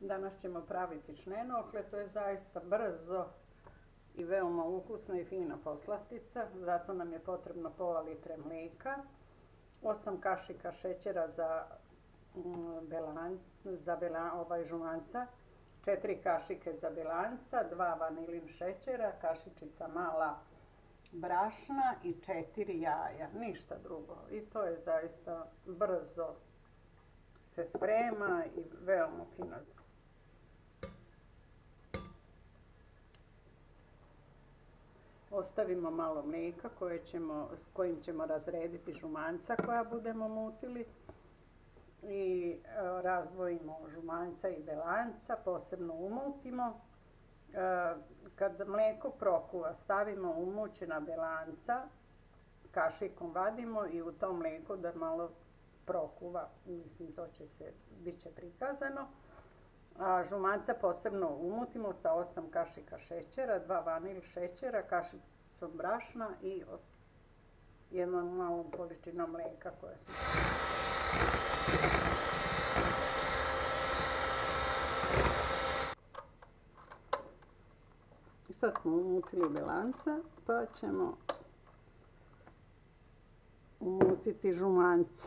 Danas ćemo praviti šnenokle, to je zaista brzo i veoma ukusna i fina poslastica. Zato nam je potrebno pola litre mlijeka, 8 kašika šećera za žumanca, 4 kašike za belanca, 2 vanilin šećera, kašičica mala brašna i 4 jaja, ništa drugo. I to je zaista brzo se sprema i veoma fino. Ostavimo malo mlijeka s kojim ćemo razrediti žumanca koja budemo mutili i razdvojimo žumanca i belanca, posebno umutimo. Kad mlijeko prokuva, stavimo umućena belanca, kašikom vadimo i u tom mlijeku da malo prokuva, mislim bit će prikazano. A žumanca posebno umutimo sa 8 kašika šećera, 2 vanil šećera, kašicom brašna i jednom malom količinom mlijeka koja smo. Sad smo umutili belanca, pa ćemo umutiti žumanca.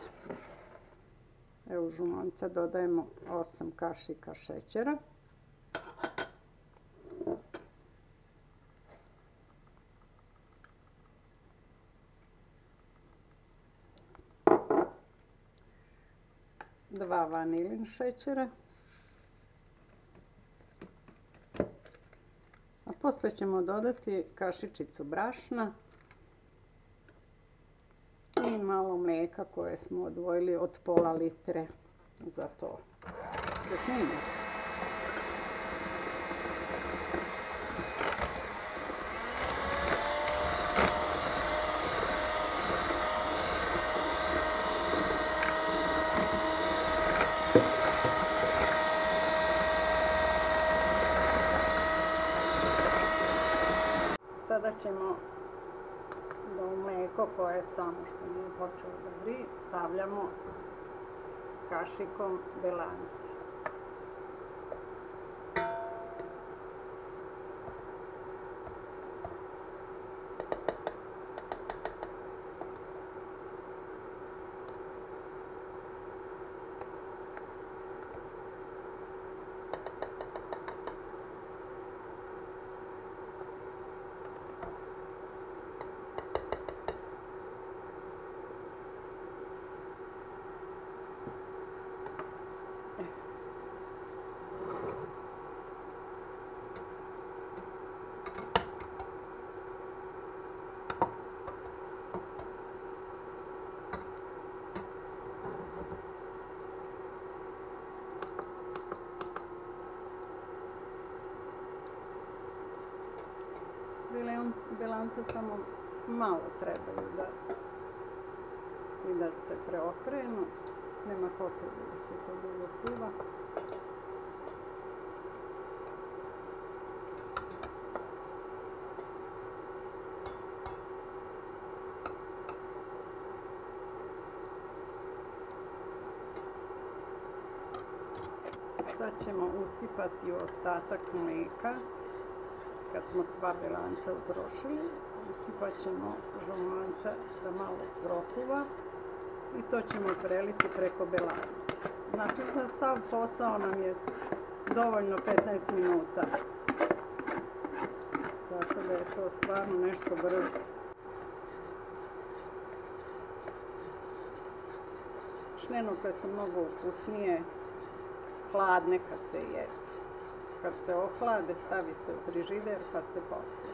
Evo žumanca dodajemo 8 kašika šećera. Dva vanilin šećera. A poslije ćemo dodati kašičicu brašna i malo mlijeka koje smo odvojili od pola litre za to. Da snimim. Sada ćemo u mlijeko koje samo što nije počelo da vri, stavljamo kašikom belanca. Belanca samo malo trebaju da se preokrenu, nema potrebe da se to dugo kuva. Sad ćemo usipati ostatak mlijeka. Kad smo sva belanca utrošili, usipat ćemo žumanca da malo prokuva i to ćemo preliti preko belanca. Znači za sav posao nam je dovoljno 15 minuta. Tako da je to stvarno nešto brzo. Šnenokle su mnogo ukusnije hladne kad se jedu. Kad se ohlade, stavi se u frižider pa se posije.